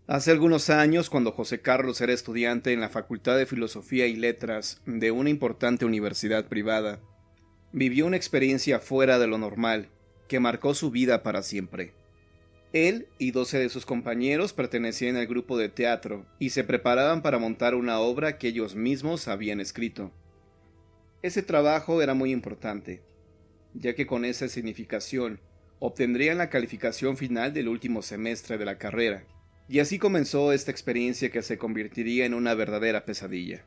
Hace algunos años, cuando José Carlos era estudiante en la Facultad de Filosofía y Letras de una importante universidad privada, vivió una experiencia fuera de lo normal, que marcó su vida para siempre. Él y 12 de sus compañeros pertenecían al grupo de teatro y se preparaban para montar una obra que ellos mismos habían escrito. Ese trabajo era muy importante, ya que con esa significación obtendrían la calificación final del último semestre de la carrera. Y así comenzó esta experiencia que se convertiría en una verdadera pesadilla.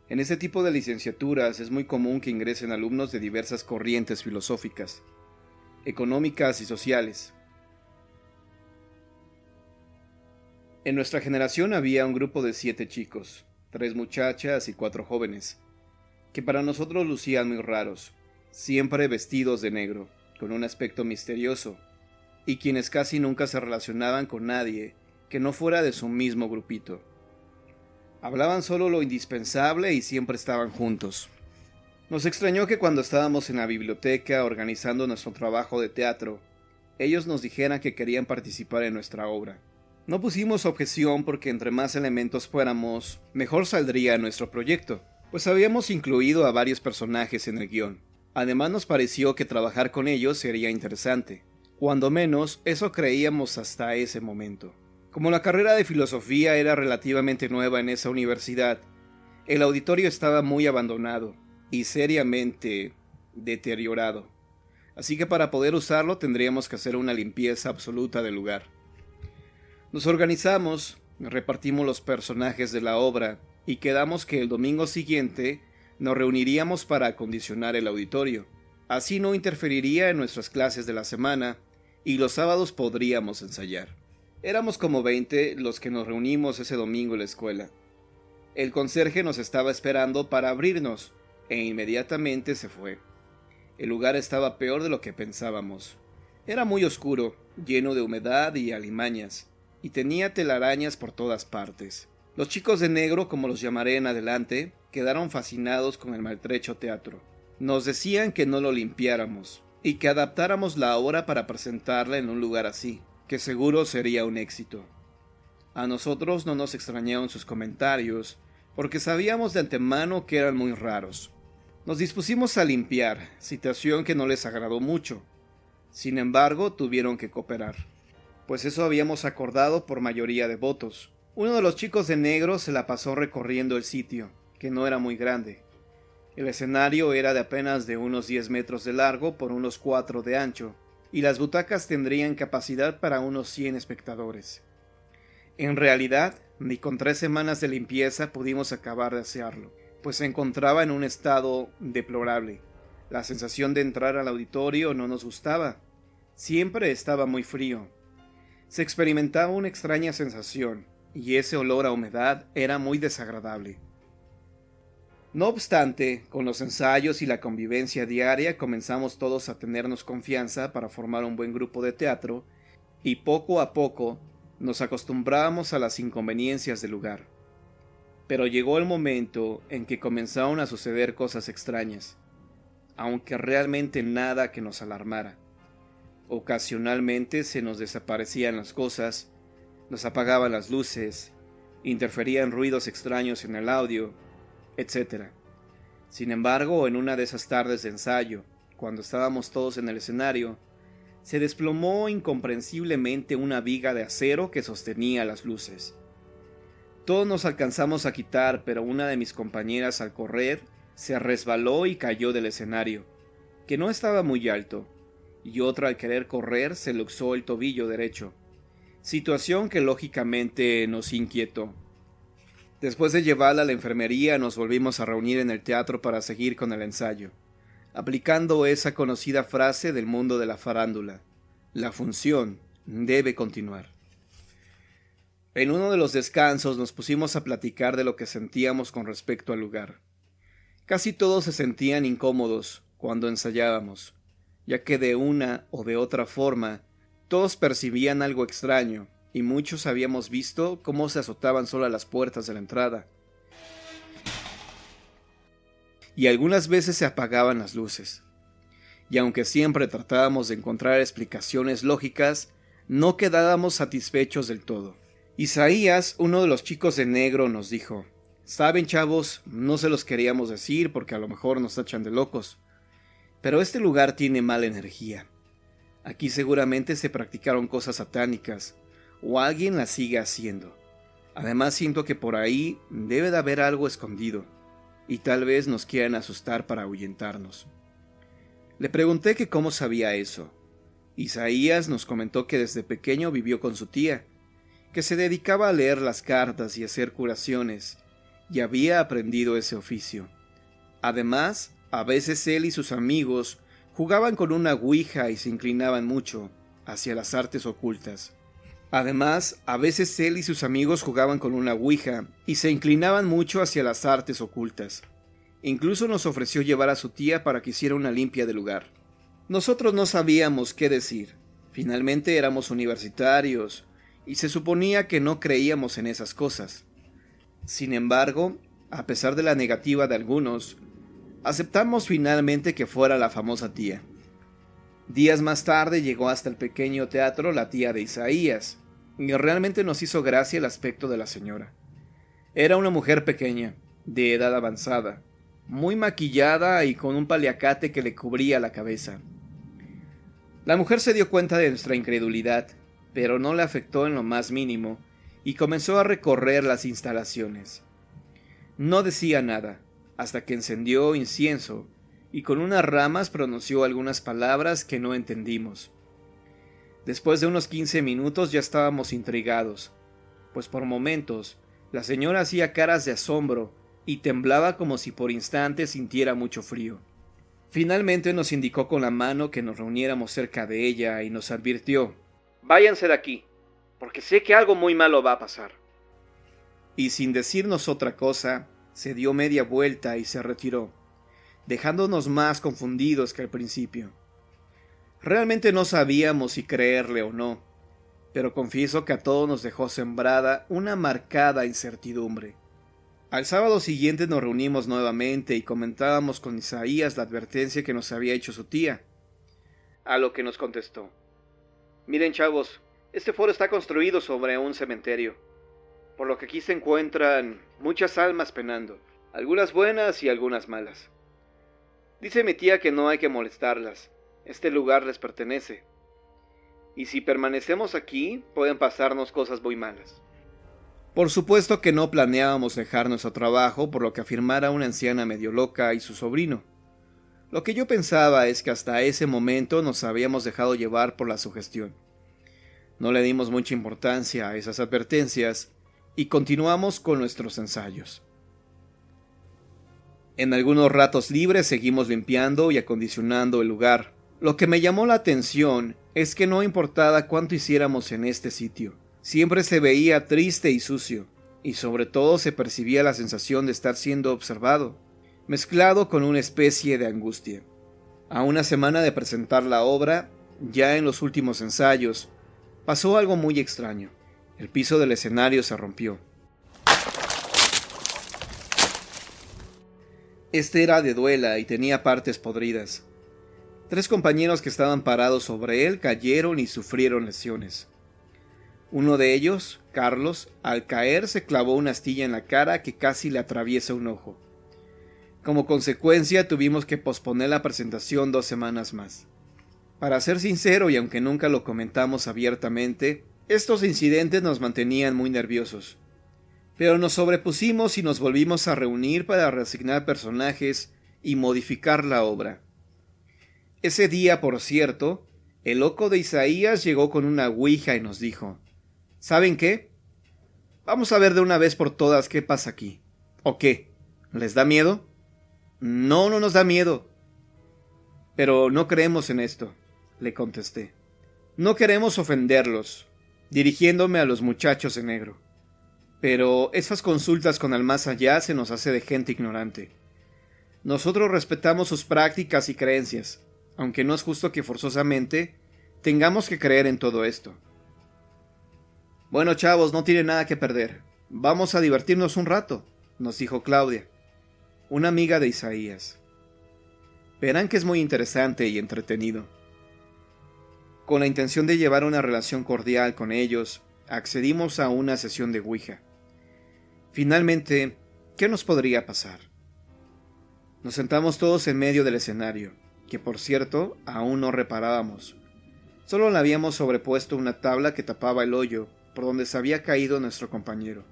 En este tipo de licenciaturas es muy común que ingresen alumnos de diversas corrientes filosóficas, económicas y sociales. En nuestra generación había un grupo de 7 chicos, 3 muchachas y 4 jóvenes, que para nosotros lucían muy raros, siempre vestidos de negro, con un aspecto misterioso, y quienes casi nunca se relacionaban con nadie que no fuera de su mismo grupito. Hablaban solo lo indispensable y siempre estaban juntos. Nos extrañó que cuando estábamos en la biblioteca organizando nuestro trabajo de teatro, ellos nos dijeran que querían participar en nuestra obra. No pusimos objeción porque entre más elementos fuéramos, mejor saldría nuestro proyecto, pues habíamos incluido a varios personajes en el guión. Además nos pareció que trabajar con ellos sería interesante. Cuando menos, eso creíamos hasta ese momento. Como la carrera de filosofía era relativamente nueva en esa universidad, el auditorio estaba muy abandonado y seriamente deteriorado. Así que para poder usarlo tendríamos que hacer una limpieza absoluta del lugar. Nos organizamos, repartimos los personajes de la obra y quedamos que el domingo siguiente nos reuniríamos para acondicionar el auditorio. Así no interferiría en nuestras clases de la semana y los sábados podríamos ensayar. Éramos como 20 los que nos reunimos ese domingo en la escuela. El conserje nos estaba esperando para abrirnos, e inmediatamente se fue. El lugar estaba peor de lo que pensábamos. Era muy oscuro, lleno de humedad y alimañas, y tenía telarañas por todas partes. Los chicos de negro, como los llamaré en adelante, quedaron fascinados con el maltrecho teatro. Nos decían que no lo limpiáramos, y que adaptáramos la obra para presentarla en un lugar así, que seguro sería un éxito. A nosotros no nos extrañaron sus comentarios, porque sabíamos de antemano que eran muy raros. Nos dispusimos a limpiar, situación que no les agradó mucho. Sin embargo, tuvieron que cooperar, pues eso habíamos acordado por mayoría de votos. Uno de los chicos de negro se la pasó recorriendo el sitio, que no era muy grande. El escenario era de apenas de unos 10 metros de largo por unos 4 de ancho, y las butacas tendrían capacidad para unos 100 espectadores. En realidad, ni con 3 semanas de limpieza pudimos acabar de asearlo, pues se encontraba en un estado deplorable. La sensación de entrar al auditorio no nos gustaba. Siempre estaba muy frío. Se experimentaba una extraña sensación, y ese olor a humedad era muy desagradable. No obstante, con los ensayos y la convivencia diaria comenzamos todos a tenernos confianza para formar un buen grupo de teatro y poco a poco nos acostumbrábamos a las inconveniencias del lugar. Pero llegó el momento en que comenzaron a suceder cosas extrañas, aunque realmente nada que nos alarmara. Ocasionalmente se nos desaparecían las cosas, nos apagaban las luces, interferían ruidos extraños en el audio, etc. Sin embargo, en una de esas tardes de ensayo, cuando estábamos todos en el escenario, se desplomó incomprensiblemente una viga de acero que sostenía las luces. Todos nos alcanzamos a quitar, pero una de mis compañeras al correr se resbaló y cayó del escenario, que no estaba muy alto, y otra al querer correr se luxó el tobillo derecho, situación que lógicamente nos inquietó. Después de llevarla a la enfermería nos volvimos a reunir en el teatro para seguir con el ensayo, aplicando esa conocida frase del mundo de la farándula: la función debe continuar. En uno de los descansos nos pusimos a platicar de lo que sentíamos con respecto al lugar. Casi todos se sentían incómodos cuando ensayábamos, ya que de una o de otra forma todos percibían algo extraño, y muchos habíamos visto cómo se azotaban solas las puertas de la entrada. Y algunas veces se apagaban las luces. Y aunque siempre tratábamos de encontrar explicaciones lógicas, no quedábamos satisfechos del todo. Isaías, uno de los chicos de negro, nos dijo: «Saben, chavos, no se los queríamos decir porque a lo mejor nos tachan de locos, pero este lugar tiene mala energía. Aquí seguramente se practicaron cosas satánicas, o alguien las sigue haciendo. Además siento que por ahí debe de haber algo escondido, y tal vez nos quieran asustar para ahuyentarnos». Le pregunté que cómo sabía eso. Isaías nos comentó que desde pequeño vivió con su tía, que se dedicaba a leer las cartas y hacer curaciones, y había aprendido ese oficio. Además, a veces él y sus amigos jugaban con una ouija y se inclinaban mucho hacia las artes ocultas. Incluso nos ofreció llevar a su tía para que hiciera una limpia del lugar. Nosotros no sabíamos qué decir. Finalmente éramos universitarios y se suponía que no creíamos en esas cosas. Sin embargo, a pesar de la negativa de algunos, aceptamos finalmente que fuera la famosa tía. Días más tarde llegó hasta el pequeño teatro la tía de Isaías, y realmente nos hizo gracia el aspecto de la señora. Era una mujer pequeña, de edad avanzada, muy maquillada y con un paliacate que le cubría la cabeza. La mujer se dio cuenta de nuestra incredulidad, pero no le afectó en lo más mínimo, y comenzó a recorrer las instalaciones. No decía nada, hasta que encendió incienso, y con unas ramas pronunció algunas palabras que no entendimos. Después de unos 15 minutos ya estábamos intrigados, pues por momentos la señora hacía caras de asombro y temblaba como si por instantes sintiera mucho frío. Finalmente nos indicó con la mano que nos reuniéramos cerca de ella y nos advirtió: «Váyanse de aquí, porque sé que algo muy malo va a pasar». Y sin decirnos otra cosa, se dio media vuelta y se retiró, dejándonos más confundidos que al principio. Realmente no sabíamos si creerle o no, pero confieso que a todos nos dejó sembrada una marcada incertidumbre. Al sábado siguiente nos reunimos nuevamente y comentábamos con Isaías la advertencia que nos había hecho su tía, a lo que nos contestó: «Miren, chavos, este foro está construido sobre un cementerio, por lo que aquí se encuentran muchas almas penando, algunas buenas y algunas malas. Dice mi tía que no hay que molestarlas, este lugar les pertenece, y si permanecemos aquí pueden pasarnos cosas muy malas». Por supuesto que no planeábamos dejar nuestro trabajo por lo que afirmara una anciana medio loca y su sobrino. Lo que yo pensaba es que hasta ese momento nos habíamos dejado llevar por la sugestión. No le dimos mucha importancia a esas advertencias y continuamos con nuestros ensayos. En algunos ratos libres seguimos limpiando y acondicionando el lugar. Lo que me llamó la atención es que no importaba cuánto hiciéramos en este sitio, siempre se veía triste y sucio, y sobre todo se percibía la sensación de estar siendo observado, mezclado con una especie de angustia. A una semana de presentar la obra, ya en los últimos ensayos, pasó algo muy extraño. El piso del escenario se rompió. Este era de duela y tenía partes podridas. 3 compañeros que estaban parados sobre él cayeron y sufrieron lesiones. Uno de ellos, Carlos, al caer se clavó una astilla en la cara que casi le atraviesa un ojo. Como consecuencia tuvimos que posponer la presentación 2 semanas más. Para ser sincero, y aunque nunca lo comentamos abiertamente, estos incidentes nos mantenían muy nerviosos. Pero nos sobrepusimos y nos volvimos a reunir para reasignar personajes y modificar la obra. Ese día, por cierto, el loco de Isaías llegó con una ouija y nos dijo: «¿Saben qué? Vamos a ver de una vez por todas qué pasa aquí». «¿O qué? ¿Les da miedo?» «No, no nos da miedo». «Pero no creemos en esto», le contesté. «No queremos ofenderlos», dirigiéndome a los muchachos de negro. «Pero esas consultas con el más allá se nos hace de gente ignorante. Nosotros respetamos sus prácticas y creencias, aunque no es justo que forzosamente tengamos que creer en todo esto». «Bueno, chavos, no tiene nada que perder. Vamos a divertirnos un rato», nos dijo Claudia, una amiga de Isaías. Verán que es muy interesante y entretenido. Con la intención de llevar una relación cordial con ellos, accedimos a una sesión de Ouija. Finalmente, ¿qué nos podría pasar? Nos sentamos todos en medio del escenario, que por cierto aún no reparábamos. Solo le habíamos sobrepuesto una tabla que tapaba el hoyo por donde se había caído nuestro compañero.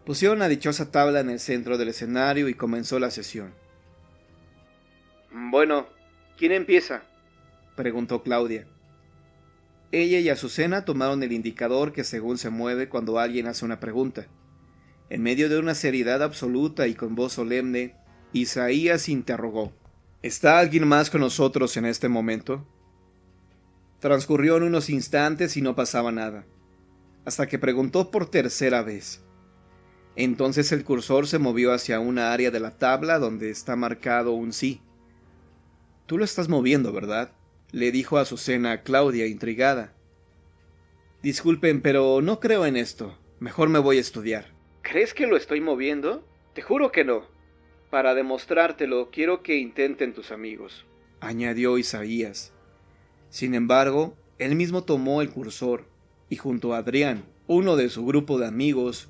Pusieron la dichosa tabla en el centro del escenario y comenzó la sesión. Bueno, ¿quién empieza?, preguntó Claudia. Ella y Azucena tomaron el indicador que según se mueve cuando alguien hace una pregunta. En medio de una seriedad absoluta y con voz solemne, Isaías interrogó: ¿Está alguien más con nosotros en este momento? Transcurrieron unos instantes y no pasaba nada, hasta que preguntó por tercera vez. Entonces el cursor se movió hacia una área de la tabla donde está marcado un sí. «Tú lo estás moviendo, ¿verdad?», le dijo Azucena a Claudia, intrigada. «Disculpen, pero no creo en esto. Mejor me voy a estudiar». «¿Crees que lo estoy moviendo? Te juro que no. Para demostrártelo, quiero que intenten tus amigos», añadió Isaías. Sin embargo, él mismo tomó el cursor y junto a Adrián, uno de su grupo de amigos,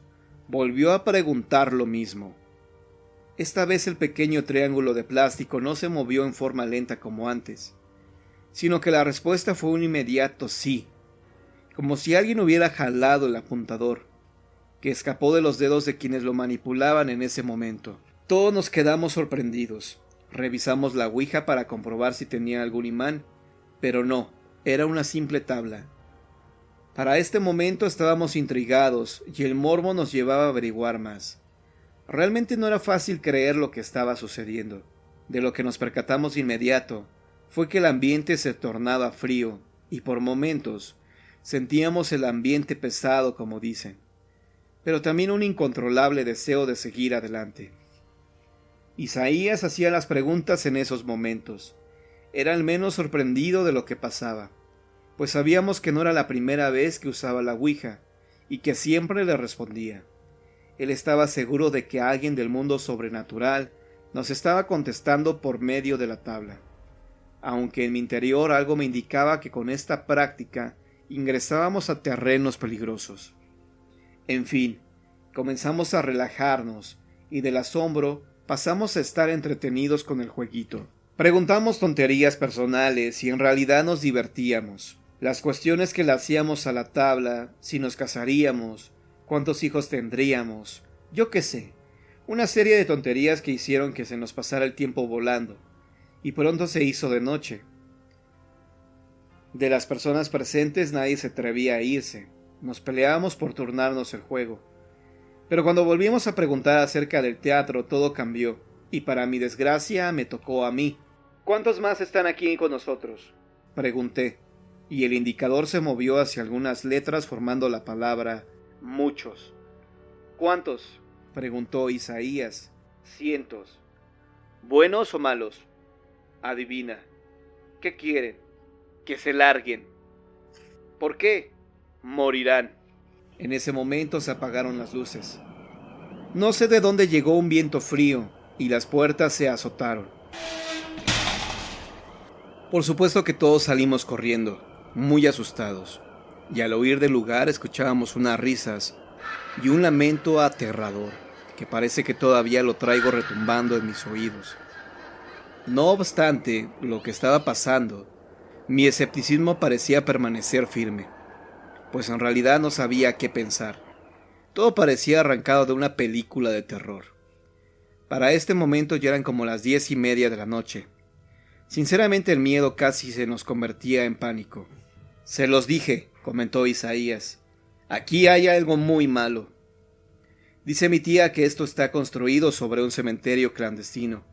volvió a preguntar lo mismo. Esta vez el pequeño triángulo de plástico no se movió en forma lenta como antes, sino que la respuesta fue un inmediato sí, como si alguien hubiera jalado el apuntador, que escapó de los dedos de quienes lo manipulaban en ese momento. Todos nos quedamos sorprendidos. Revisamos la ouija para comprobar si tenía algún imán, pero no, era una simple tabla. Para este momento estábamos intrigados y el morbo nos llevaba a averiguar más. Realmente no era fácil creer lo que estaba sucediendo. De lo que nos percatamos de inmediato fue que el ambiente se tornaba frío y por momentos sentíamos el ambiente pesado, como dicen, pero también un incontrolable deseo de seguir adelante. Isaías hacía las preguntas en esos momentos. Era al menos sorprendido de lo que pasaba, pues sabíamos que no era la primera vez que usaba la ouija y que siempre le respondía. Él estaba seguro de que alguien del mundo sobrenatural nos estaba contestando por medio de la tabla, aunque en mi interior algo me indicaba que con esta práctica ingresábamos a terrenos peligrosos. En fin, comenzamos a relajarnos y del asombro pasamos a estar entretenidos con el jueguito. Preguntamos tonterías personales y en realidad nos divertíamos. Las cuestiones que le hacíamos a la tabla, si nos casaríamos, cuántos hijos tendríamos, yo qué sé, una serie de tonterías que hicieron que se nos pasara el tiempo volando, y pronto se hizo de noche. De las personas presentes nadie se atrevía a irse, nos peleábamos por turnarnos el juego. Pero cuando volvimos a preguntar acerca del teatro todo cambió, y para mi desgracia me tocó a mí. ¿Cuántos más están aquí con nosotros?, pregunté, y el indicador se movió hacia algunas letras formando la palabra muchos. ¿Cuántos?, preguntó Isaías. Cientos. ¿Buenos o malos? Adivina. ¿Qué quieren? Que se larguen. ¿Por qué? Morirán. En ese momento se apagaron las luces. No sé de dónde llegó un viento frío y las puertas se azotaron. Por supuesto que todos salimos corriendo, muy asustados, y al oír del lugar escuchábamos unas risas y un lamento aterrador, que parece que todavía lo traigo retumbando en mis oídos. No obstante lo que estaba pasando, mi escepticismo parecía permanecer firme, pues en realidad no sabía qué pensar. Todo parecía arrancado de una película de terror. Para este momento ya eran como las 10:30 de la noche. Sinceramente el miedo casi se nos convertía en pánico. «Se los dije», comentó Isaías. «Aquí hay algo muy malo. Dice mi tía que esto está construido sobre un cementerio clandestino,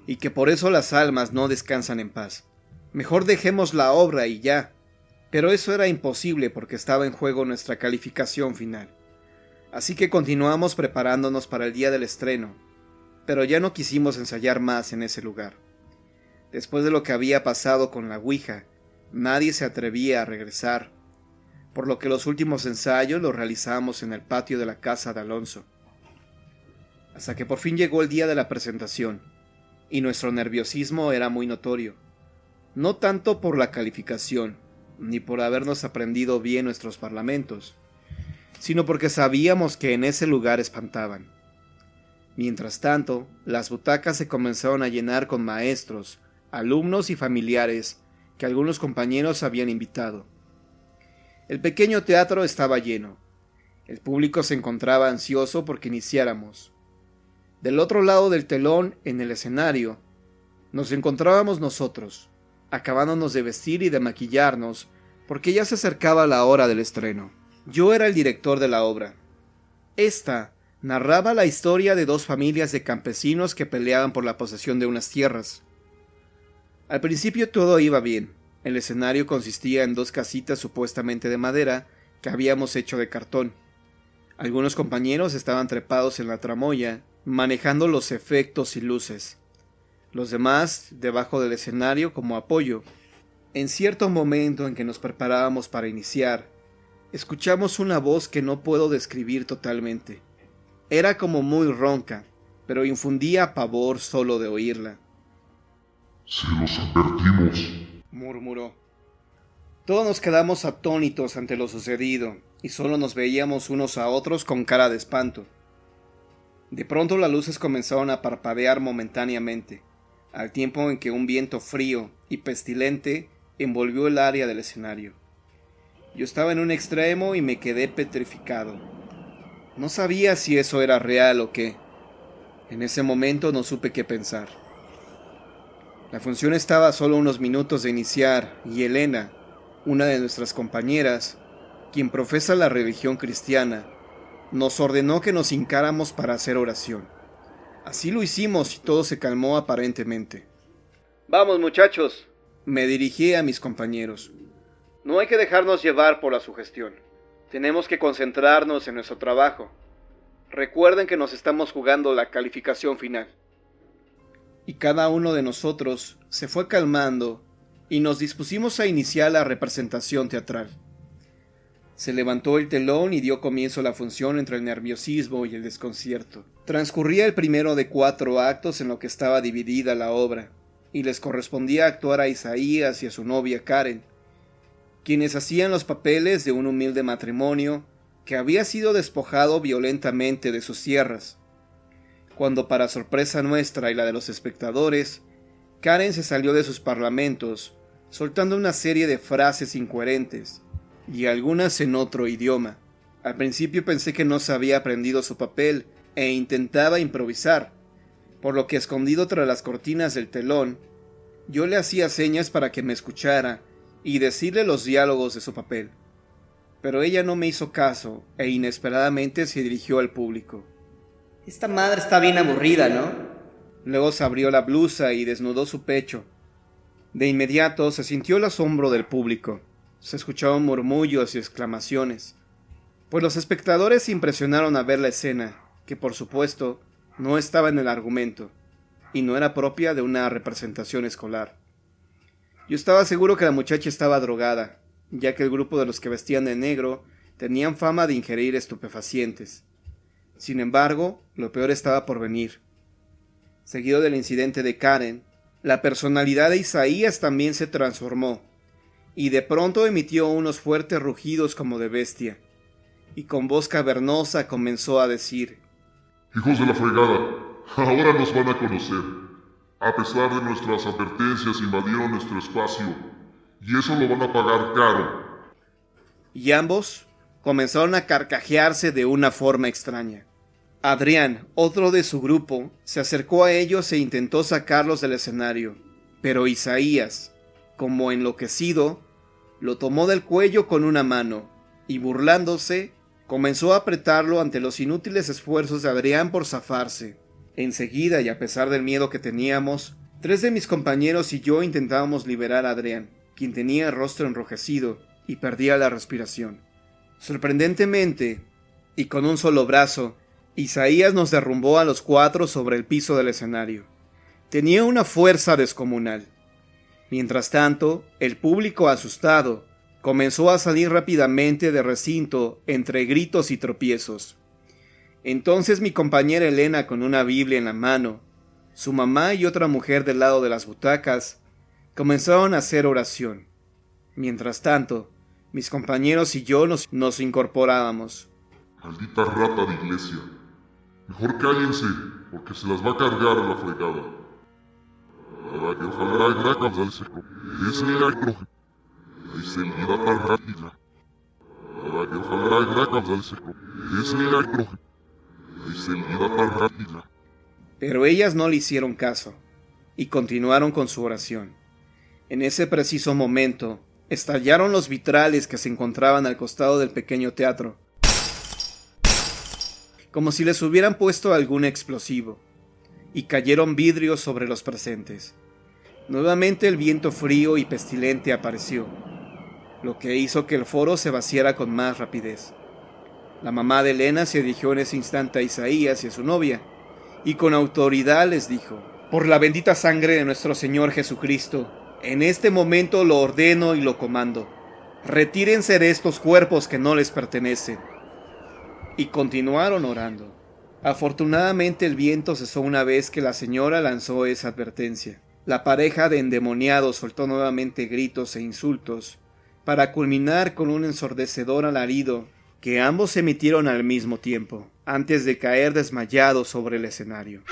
y que por eso las almas no descansan en paz. Mejor dejemos la obra y ya». Pero eso era imposible porque estaba en juego nuestra calificación final. Así que continuamos preparándonos para el día del estreno, pero ya no quisimos ensayar más en ese lugar. Después de lo que había pasado con la ouija, nadie se atrevía a regresar, por lo que los últimos ensayos los realizamos en el patio de la casa de Alonso. Hasta que por fin llegó el día de la presentación, y nuestro nerviosismo era muy notorio, no tanto por la calificación, ni por habernos aprendido bien nuestros parlamentos, sino porque sabíamos que en ese lugar espantaban. Mientras tanto, las butacas se comenzaron a llenar con maestros, alumnos y familiares que algunos compañeros habían invitado. El pequeño teatro estaba lleno. El público se encontraba ansioso porque iniciáramos. Del otro lado del telón, en el escenario, nos encontrábamos nosotros, acabándonos de vestir y de maquillarnos, porque ya se acercaba la hora del estreno. Yo era el director de la obra. Esta narraba la historia de dos familias de campesinos que peleaban por la posesión de unas tierras. Al principio todo iba bien. El escenario consistía en dos casitas supuestamente de madera que habíamos hecho de cartón. Algunos compañeros estaban trepados en la tramoya, manejando los efectos y luces. Los demás debajo del escenario como apoyo. En cierto momento en que nos preparábamos para iniciar, escuchamos una voz que no puedo describir totalmente. Era como muy ronca, pero infundía pavor solo de oírla. «Se los advertimos», murmuró. Todos nos quedamos atónitos ante lo sucedido, y solo nos veíamos unos a otros con cara de espanto. De pronto las luces comenzaron a parpadear momentáneamente, al tiempo en que un viento frío y pestilente envolvió el área del escenario. Yo estaba en un extremo y me quedé petrificado. No sabía si eso era real o qué. En ese momento no supe qué pensar. La función estaba a solo unos minutos de iniciar y Elena, una de nuestras compañeras, quien profesa la religión cristiana, nos ordenó que nos hincáramos para hacer oración. Así lo hicimos y todo se calmó aparentemente. «Vamos, muchachos», me dirigí a mis compañeros. «No hay que dejarnos llevar por la sugestión. Tenemos que concentrarnos en nuestro trabajo. Recuerden que nos estamos jugando la calificación final». Y cada uno de nosotros se fue calmando y nos dispusimos a iniciar la representación teatral. Se levantó el telón y dio comienzo la función entre el nerviosismo y el desconcierto. Transcurría el primero de 4 actos en lo que estaba dividida la obra, y les correspondía actuar a Isaías y a su novia Karen, quienes hacían los papeles de un humilde matrimonio que había sido despojado violentamente de sus tierras. Cuando, para sorpresa nuestra y la de los espectadores, Karen se salió de sus parlamentos, soltando una serie de frases incoherentes, y algunas en otro idioma. Al principio pensé que no se había aprendido su papel e intentaba improvisar, por lo que escondido tras las cortinas del telón, yo le hacía señas para que me escuchara y decirle los diálogos de su papel. Pero ella no me hizo caso e inesperadamente se dirigió al público. «Esta madre está bien aburrida, ¿no?». Luego se abrió la blusa y desnudó su pecho. De inmediato se sintió el asombro del público. Se escuchaban murmullos y exclamaciones, pues los espectadores se impresionaron a ver la escena, que por supuesto no estaba en el argumento, y no era propia de una representación escolar. Yo estaba seguro que la muchacha estaba drogada, ya que el grupo de los que vestían de negro tenían fama de ingerir estupefacientes. Sin embargo, lo peor estaba por venir. Seguido del incidente de Karen, la personalidad de Isaías también se transformó, y de pronto emitió unos fuertes rugidos como de bestia, y con voz cavernosa comenzó a decir: «Hijos de la fregada, ahora nos van a conocer. A pesar de nuestras advertencias invadieron nuestro espacio, y eso lo van a pagar caro». Y ambos comenzaron a carcajearse de una forma extraña. Adrián, otro de su grupo, se acercó a ellos e intentó sacarlos del escenario, pero Isaías, como enloquecido, lo tomó del cuello con una mano, y burlándose, comenzó a apretarlo ante los inútiles esfuerzos de Adrián por zafarse. Enseguida, y a pesar del miedo que teníamos, 3 de mis compañeros y yo intentábamos liberar a Adrián, quien tenía el rostro enrojecido y perdía la respiración. Sorprendentemente, y con un solo brazo, Isaías nos derrumbó a los 4 sobre el piso del escenario. Tenía una fuerza descomunal. Mientras tanto, el público, asustado, comenzó a salir rápidamente del recinto entre gritos y tropiezos. Entonces mi compañera Elena, con una Biblia en la mano, su mamá y otra mujer del lado de las butacas, comenzaron a hacer oración. Mientras tanto, mis compañeros y yo nos incorporábamos. Maldita rata de iglesia. Mejor cállense, porque se las va a cargar a la fregada. Pero ellas no le hicieron caso, y continuaron con su oración. En ese preciso momento, estallaron los vitrales que se encontraban al costado del pequeño teatro, como si les hubieran puesto algún explosivo, y cayeron vidrios sobre los presentes. Nuevamente el viento frío y pestilente apareció, lo que hizo que el foro se vaciara con más rapidez. La mamá de Elena se dirigió en ese instante a Isaías y a su novia, y con autoridad les dijo: «Por la bendita sangre de nuestro Señor Jesucristo, en este momento lo ordeno y lo comando. Retírense de estos cuerpos que no les pertenecen». Y continuaron orando. Afortunadamente el viento cesó una vez que la señora lanzó esa advertencia. La pareja de endemoniados soltó nuevamente gritos e insultos, para culminar con un ensordecedor alarido que ambos emitieron al mismo tiempo, antes de caer desmayados sobre el escenario.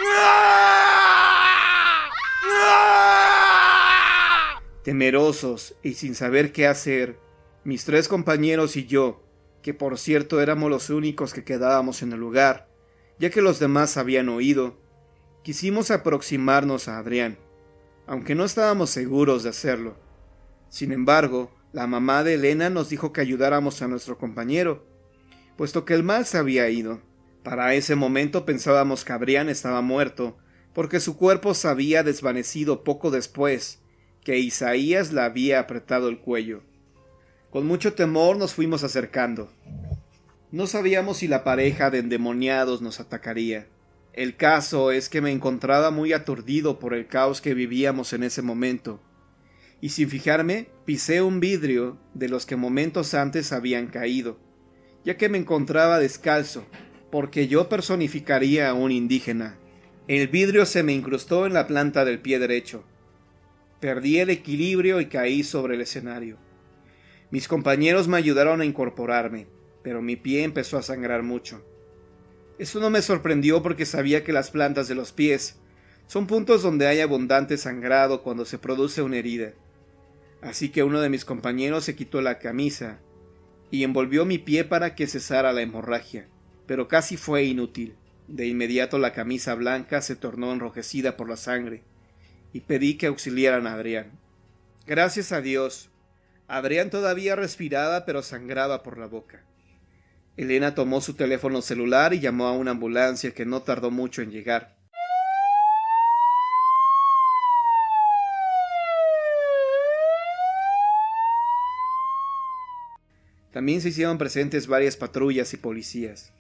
Temerosos y sin saber qué hacer, mis 3 compañeros y yo, que por cierto éramos los únicos que quedábamos en el lugar, ya que los demás habían oído, quisimos aproximarnos a Adrián, aunque no estábamos seguros de hacerlo. Sin embargo, la mamá de Elena nos dijo que ayudáramos a nuestro compañero, puesto que el mal se había ido. Para ese momento pensábamos que Adrián estaba muerto, porque su cuerpo se había desvanecido poco después que Isaías le había apretado el cuello. Con mucho temor nos fuimos acercando. No sabíamos si la pareja de endemoniados nos atacaría. El caso es que me encontraba muy aturdido por el caos que vivíamos en ese momento, y sin fijarme pisé un vidrio de los que momentos antes habían caído, ya que me encontraba descalzo, porque yo personificaría a un indígena. El vidrio se me incrustó en la planta del pie derecho. Perdí el equilibrio y caí sobre el escenario. Mis compañeros me ayudaron a incorporarme, pero mi pie empezó a sangrar mucho. Esto no me sorprendió porque sabía que las plantas de los pies son puntos donde hay abundante sangrado cuando se produce una herida. Así que uno de mis compañeros se quitó la camisa y envolvió mi pie para que cesara la hemorragia, pero casi fue inútil. De inmediato la camisa blanca se tornó enrojecida por la sangre, y pedí que auxiliaran a Adrián. Gracias a Dios, Adrián todavía respiraba, pero sangraba por la boca. Elena tomó su teléfono celular y llamó a una ambulancia que no tardó mucho en llegar. También se hicieron presentes varias patrullas y policías.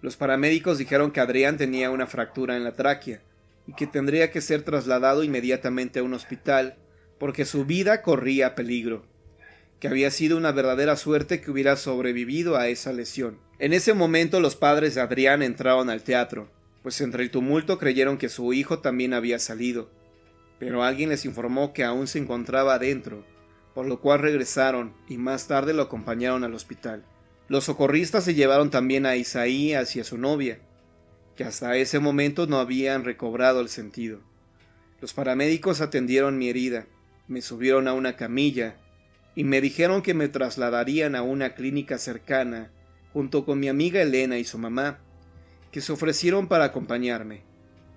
Los paramédicos dijeron que Adrián tenía una fractura en la tráquea y que tendría que ser trasladado inmediatamente a un hospital porque su vida corría peligro, que había sido una verdadera suerte que hubiera sobrevivido a esa lesión. En ese momento los padres de Adrián entraron al teatro, pues entre el tumulto creyeron que su hijo también había salido, pero alguien les informó que aún se encontraba adentro, por lo cual regresaron y más tarde lo acompañaron al hospital. Los socorristas se llevaron también a Isaías y a su novia, que hasta ese momento no habían recobrado el sentido. Los paramédicos atendieron mi herida, me subieron a una camilla y me dijeron que me trasladarían a una clínica cercana junto con mi amiga Elena y su mamá, que se ofrecieron para acompañarme,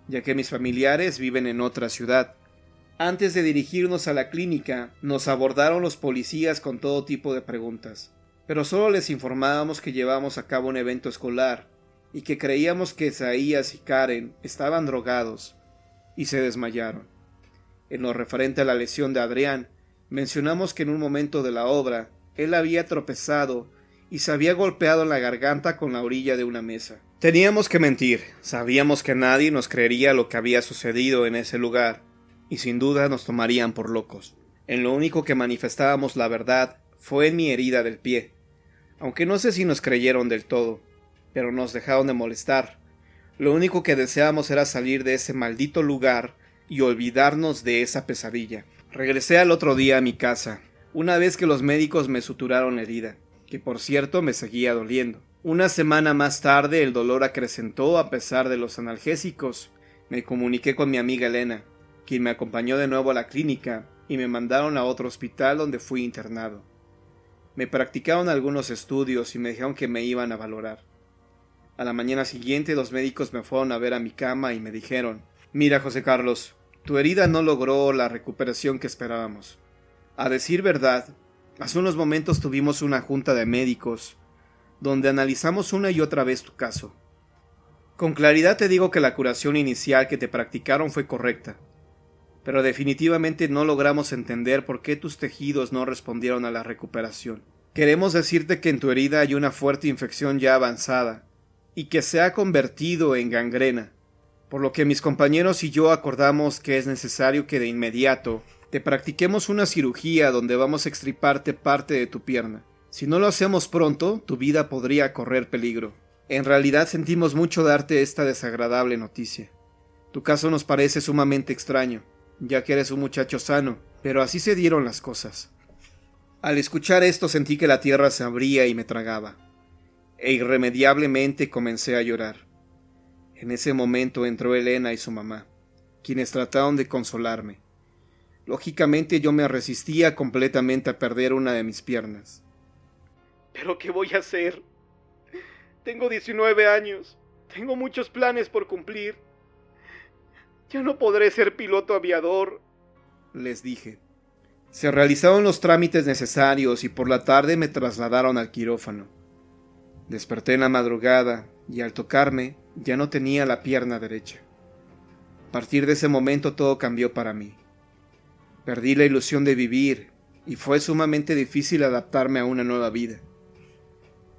ya que mis familiares viven en otra ciudad. Antes de dirigirnos a la clínica, nos abordaron los policías con todo tipo de preguntas, pero solo les informábamos que llevábamos a cabo un evento escolar y que creíamos que Isaías y Karen estaban drogados y se desmayaron. En lo referente a la lesión de Adrián, mencionamos que en un momento de la obra, él había tropezado y se había golpeado en la garganta con la orilla de una mesa. Teníamos que mentir, sabíamos que nadie nos creería lo que había sucedido en ese lugar, y sin duda nos tomarían por locos. En lo único que manifestábamos la verdad fue en mi herida del pie, aunque no sé si nos creyeron del todo. pero nos dejaron de molestar. Lo único que deseábamos era salir de ese maldito lugar y olvidarnos de esa pesadilla. Regresé al otro día a mi casa, una vez que los médicos me suturaron la herida, que por cierto me seguía doliendo. Una semana más tarde el dolor acrecentó a pesar de los analgésicos. Me comuniqué con mi amiga Elena, quien me acompañó de nuevo a la clínica y me mandaron a otro hospital donde fui internado. Me practicaron algunos estudios y me dijeron que me iban a valorar. A la mañana siguiente los médicos me fueron a ver a mi cama y me dijeron: «Mira, José Carlos, tu herida no logró la recuperación que esperábamos. A decir verdad, hace unos momentos tuvimos una junta de médicos donde analizamos una y otra vez tu caso. Con claridad te digo que la curación inicial que te practicaron fue correcta, pero definitivamente no logramos entender por qué tus tejidos no respondieron a la recuperación. Queremos decirte que en tu herida hay una fuerte infección ya avanzada y que se ha convertido en gangrena, por lo que mis compañeros y yo acordamos que es necesario que de inmediato te practiquemos una cirugía donde vamos a extirparte parte de tu pierna. Si no lo hacemos pronto, tu vida podría correr peligro. En realidad sentimos mucho darte esta desagradable noticia. Tu caso nos parece sumamente extraño, ya que eres un muchacho sano, pero así se dieron las cosas». Al escuchar esto sentí que la tierra se abría y me tragaba, e irremediablemente comencé a llorar. En ese momento entró Elena y su mamá, quienes trataron de consolarme. Lógicamente yo me resistía completamente a perder una de mis piernas. «¿Pero qué voy a hacer? Tengo 19 años, tengo muchos planes por cumplir. Ya no podré ser piloto aviador», les dije. Se realizaron los trámites necesarios y por la tarde me trasladaron al quirófano. Desperté en la madrugada y al tocarme ya no tenía la pierna derecha. A partir de ese momento todo cambió para mí. Perdí la ilusión de vivir y fue sumamente difícil adaptarme a una nueva vida.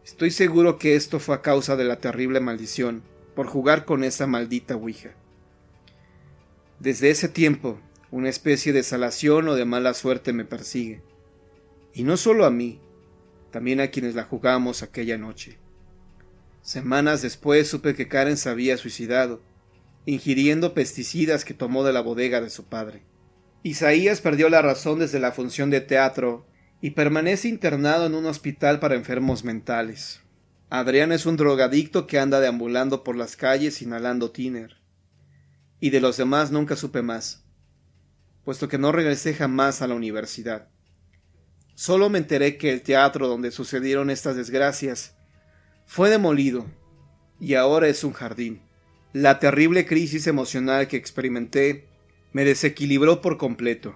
Estoy seguro que esto fue a causa de la terrible maldición por jugar con esa maldita ouija. Desde ese tiempo, una especie de salación o de mala suerte me persigue. Y no solo a mí, también a quienes la jugamos aquella noche. Semanas después supe que Karen se había suicidado, ingiriendo pesticidas que tomó de la bodega de su padre. Isaías perdió la razón desde la función de teatro y permanece internado en un hospital para enfermos mentales. Adrián es un drogadicto que anda deambulando por las calles inhalando tiner. Y de los demás nunca supe más, puesto que no regresé jamás a la universidad. Solo me enteré que el teatro donde sucedieron estas desgracias fue demolido y ahora es un jardín. La terrible crisis emocional que experimenté me desequilibró por completo.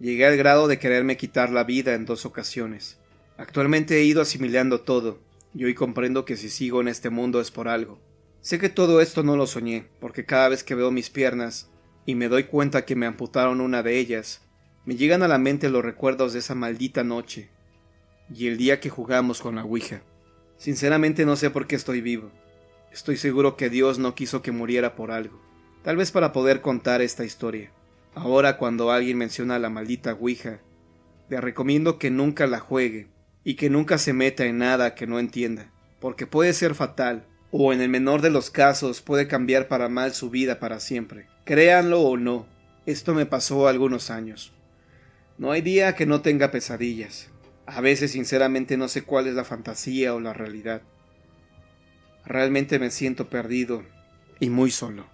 Llegué al grado de quererme quitar la vida en 2 ocasiones. Actualmente he ido asimilando todo, y hoy comprendo que si sigo en este mundo es por algo. Sé que todo esto no lo soñé, porque cada vez que veo mis piernas y me doy cuenta que me amputaron una de ellas, me llegan a la mente los recuerdos de esa maldita noche y el día que jugamos con la ouija. Sinceramente no sé por qué estoy vivo. Estoy seguro que Dios no quiso que muriera por algo, tal vez para poder contar esta historia. Ahora cuando alguien menciona la maldita ouija, le recomiendo que nunca la juegue y que nunca se meta en nada que no entienda, porque puede ser fatal, o en el menor de los casos puede cambiar para mal su vida para siempre. Créanlo o no, esto me pasó algunos años. No hay día que no tenga pesadillas. A veces sinceramente no sé cuál es la fantasía o la realidad. Realmente me siento perdido y muy solo.